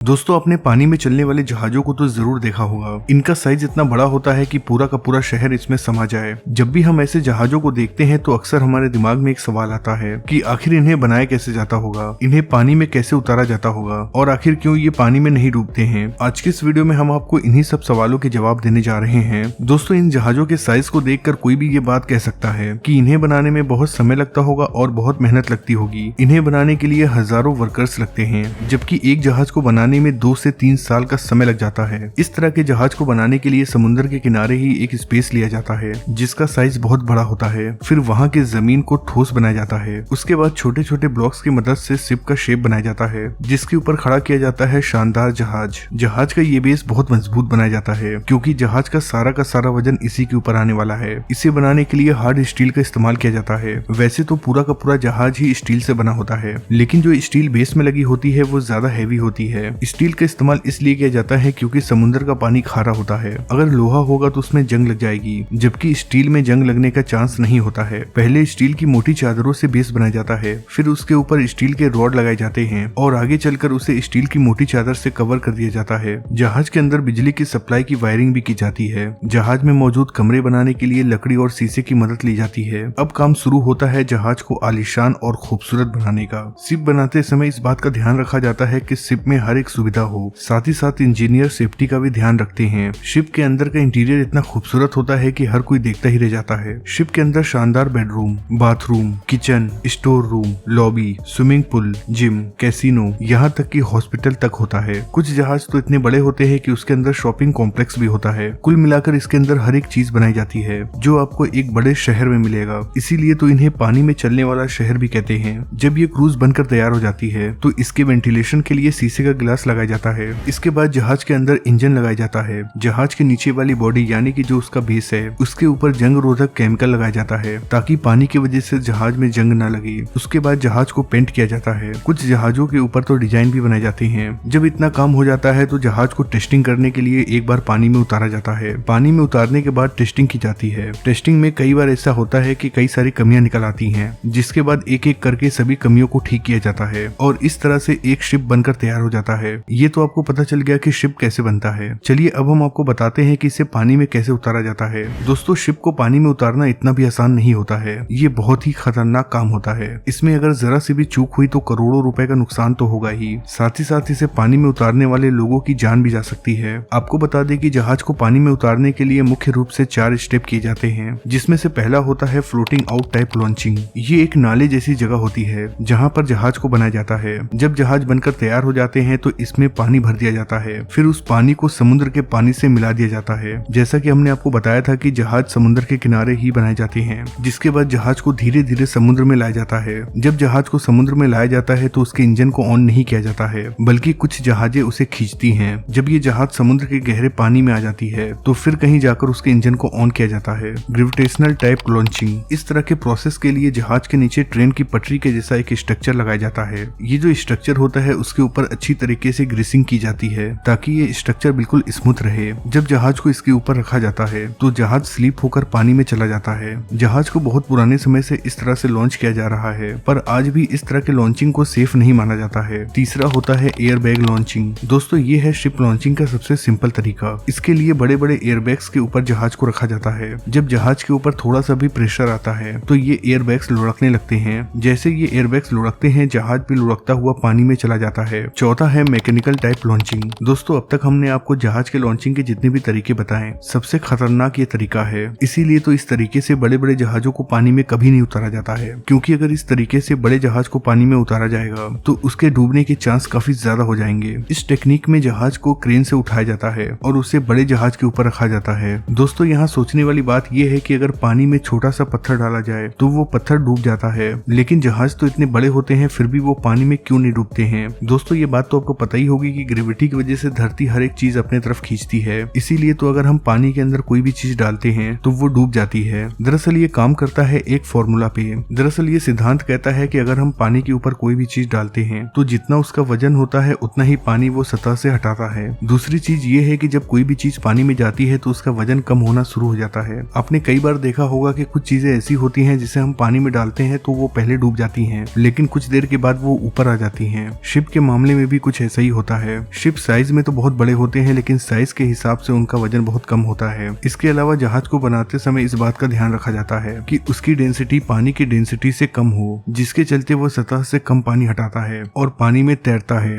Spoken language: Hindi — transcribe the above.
दोस्तों आपने पानी में चलने वाले जहाजों को तो जरूर देखा होगा। इनका साइज इतना बड़ा होता है कि पूरा का पूरा शहर इसमें समा जाए। जब भी हम ऐसे जहाजों को देखते हैं तो अक्सर हमारे दिमाग में एक सवाल आता है कि आखिर इन्हें बनाया कैसे जाता होगा, इन्हें पानी में कैसे उतारा जाता होगा और आखिर क्यों ये पानी में नहीं डूबते हैं। आज के इस वीडियो में हम आपको इन्हीं सब सवालों के जवाब देने जा रहे हैं। दोस्तों इन जहाजों के साइज को देखकर कोई भी ये बात कह सकता है कि इन्हें बनाने में बहुत समय लगता होगा और बहुत मेहनत लगती होगी। इन्हें बनाने के लिए हजारों वर्कर्स लगते हैं, जबकि एक जहाज को बनाने में 2 से 3 साल का समय लग जाता है। इस तरह के जहाज को बनाने के लिए समुद्र के किनारे ही एक स्पेस लिया जाता है जिसका साइज बहुत बड़ा होता है। फिर वहाँ के जमीन को ठोस बनाया जाता है। उसके बाद छोटे छोटे ब्लॉक्स की मदद से शिप का शेप बनाया जाता है जिसके ऊपर खड़ा किया जाता है शानदार जहाज। जहाज का ये बेस बहुत मजबूत बनाया जाता है क्योंकि जहाज का सारा वजन इसी के ऊपर आने वाला है। इसे बनाने के लिए हार्ड स्टील का इस्तेमाल किया जाता है। वैसे तो पूरा का पूरा जहाज ही स्टील से बना होता है, लेकिन जो स्टील बेस में लगी होती है वो ज्यादा हैवी होती है। स्टील का इस्तेमाल इसलिए किया जाता है क्योंकि समुद्र का पानी खारा होता है। अगर लोहा होगा तो उसमें जंग लग जाएगी, जबकि स्टील में जंग लगने का चांस नहीं होता है। पहले स्टील की मोटी चादरों से बेस बनाया जाता है, फिर उसके ऊपर स्टील के रॉड लगाए जाते हैं और आगे चलकर उसे स्टील की मोटी चादर से कवर कर दिया जाता है। जहाज के अंदर बिजली की सप्लाई की वायरिंग भी की जाती है। जहाज में मौजूद कमरे बनाने के लिए लकड़ी और शीशे की मदद ली जाती है। अब काम शुरू होता है जहाज को आलीशान और खूबसूरत बनाने का। शिप बनाते समय इस बात का ध्यान रखा जाता है कि शिप में हर एक सुविधा हो। साथ ही साथ इंजीनियर सेफ्टी का भी ध्यान रखते हैं। शिप के अंदर का इंटीरियर इतना खूबसूरत होता है कि हर कोई देखता ही रह जाता है। शिप के अंदर शानदार bedroom, bathroom, kitchen, store room, lobby, swimming pool, gym, casino, यहाँ तक कि हॉस्पिटल तक होता है। कुछ जहाज तो इतने बड़े होते हैं कि उसके अंदर शॉपिंग कॉम्प्लेक्स भी होता है। कुल मिलाकर इसके अंदर हर एक चीज बनाई जाती है जो आपको एक बड़े शहर में मिलेगा। इसीलिए तो इन्हें पानी में चलने वाला शहर भी कहते हैं। जब ये क्रूज बनकर तैयार हो जाती है तो इसके वेंटिलेशन के लिए शीशे का गिलास लगाया जाता है। इसके बाद जहाज के अंदर इंजन लगाया जाता है। जहाज के नीचे वाली बॉडी यानी कि जो उसका बेस है उसके ऊपर जंग रोधक केमिकल लगाया जाता है ताकि पानी की वजह से जहाज में जंग न लगे। उसके बाद जहाज को पेंट किया जाता है। कुछ जहाजों के ऊपर तो डिजाइन भी बनाए जाते हैं। जब इतना काम हो जाता है तो जहाज को टेस्टिंग करने के लिए एक बार पानी में उतारा जाता है। पानी में उतारने के बाद टेस्टिंग की जाती है। टेस्टिंग में कई बार ऐसा होता है कि कई सारी कमियां निकल आती हैं, जिसके बाद एक एक करके सभी कमियों को ठीक किया जाता है और इस तरह से एक शिप बनकर तैयार हो जाता है। ये तो आपको पता चल गया कि शिप कैसे बनता है। चलिए अब हम आपको बताते हैं कि इसे पानी में कैसे उतारा जाता है। दोस्तों शिप को पानी में उतारना इतना भी आसान नहीं होता है। ये बहुत ही खतरनाक काम होता है। इसमें अगर जरा सी भी चूक हुई तो करोड़ों रुपए का नुकसान तो होगा ही, साथ ही साथ इसे पानी में उतारने वाले लोगों की जान भी जा सकती है। आपको बता दें कि जहाज को पानी में उतारने के लिए मुख्य रूप से 4 स्टेप किए जाते हैं, जिसमें से पहला होता है फ्लोटिंग आउट टाइप लॉन्चिंग। ये एक नाले जैसी जगह होती है जहाँ पर जहाज को बनाया जाता है। जब जहाज बनकर तैयार हो जाते हैं तो इसमें पानी भर दिया जाता है। फिर उस पानी को समुद्र के पानी से मिला दिया जाता है। जैसा कि हमने आपको बताया था कि जहाज समुद्र के किनारे ही बनाए जाते हैं। जिसके बाद जहाज को धीरे धीरे समुद्र में लाया जाता है। जब जहाज को समुद्र में लाया जाता है तो उसके इंजन को ऑन नहीं किया जाता है, बल्कि कुछ जहाजें उसे खींचती हैं। जब ये जहाज समुद्र के गहरे पानी में आ जाती है तो फिर कहीं जाकर उसके इंजन को ऑन किया जाता है। Gravitational type launching. इस तरह के प्रोसेस के लिए जहाज के नीचे ट्रेन की पटरी के जैसा एक स्ट्रक्चर लगाया जाता है। ये जो स्ट्रक्चर होता है उसके ऊपर अच्छी तरीके से ग्रीसिंग की जाती है ताकि ये स्ट्रक्चर बिल्कुल स्मूथ रहे। जब जहाज को इसके ऊपर रखा जाता है तो जहाज स्लीप होकर पानी में चला जाता है। जहाज को बहुत पुराने समय से इस तरह से लॉन्च किया जा रहा है, पर आज भी इस तरह के लॉन्चिंग को सेफ नहीं माना जाता है। तीसरा होता है एयरबैग लॉन्चिंग। दोस्तों ये है शिप लॉन्चिंग का सबसे सिंपल तरीका। इसके लिए बड़े बड़े एयरबैग्स के ऊपर जहाज को रखा जाता है। जब जहाज के ऊपर थोड़ा सा भी प्रेशर आता है तो ये एयरबैग्स लुढ़कने लगते हैं। जैसे ये एयरबैग्स लुढ़कते हैं जहाज भी लुढ़कता हुआ पानी में चला जाता है। चौथा है मैकेनिकल टाइप लॉन्चिंग। दोस्तों अब तक हमने आपको जहाज के लॉन्चिंग के जितने भी तरीके बताएं, सबसे खतरनाक ये तरीका है। इसीलिए तो इस तरीके से बड़े बड़े जहाजों को पानी में कभी नहीं उतारा जाता है, क्योंकि अगर इस तरीके से बड़े जहाज को पानी में उतारा जाएगा तो उसके डूबने के चांस काफी ज्यादा हो जाएंगे। इस टेक्निक में जहाज को क्रेन से उठाया जाता है और उसे बड़े जहाज के ऊपर रखा जाता है। दोस्तों यहाँ सोचने वाली बात यह है कि अगर पानी में छोटा सा पत्थर डाला जाए तो वो पत्थर डूब जाता है, लेकिन जहाज तो इतने बड़े होते हैं फिर भी वो पानी में क्यों नहीं डूबते हैं। दोस्तों ये बात तो आपको पता ही होगी कि ग्रेविटी की वजह से धरती हर एक चीज अपने तरफ खींचती है। इसीलिए तो अगर हम पानी के अंदर कोई भी चीज डालते हैं तो वो डूब जाती है। दरअसल ये काम करता है एक फॉर्मूला पे। दरअसल ये सिद्धांत कहता है कि अगर हम पानी के ऊपर कोई भी चीज डालते हैं तो जितना उसका वजन होता है उतना ही पानी वो सतह से हटाता है। दूसरी चीज ये है कि जब कोई भी चीज पानी में जाती है तो उसका वजन कम होना शुरू हो जाता है। आपने कई बार देखा होगा कि कुछ चीजें ऐसी होती हैं जिसे हम पानी में डालते हैं तो वो पहले डूब जाती हैं, लेकिन कुछ देर के बाद वो ऊपर आ जाती हैं। शिप के मामले में भी कुछ ऐसा ही होता है। शिप साइज में तो बहुत बड़े होते हैं, लेकिन साइज के हिसाब से उनका वजन बहुत कम होता है। इसके अलावा जहाज को बनाते समय इस बात का ध्यान रखा जाता है कि उसकी डेंसिटी पानी की डेंसिटी से कम हो, जिसके चलते वो सतह से कम पानी हटाता है और पानी में तैरता है।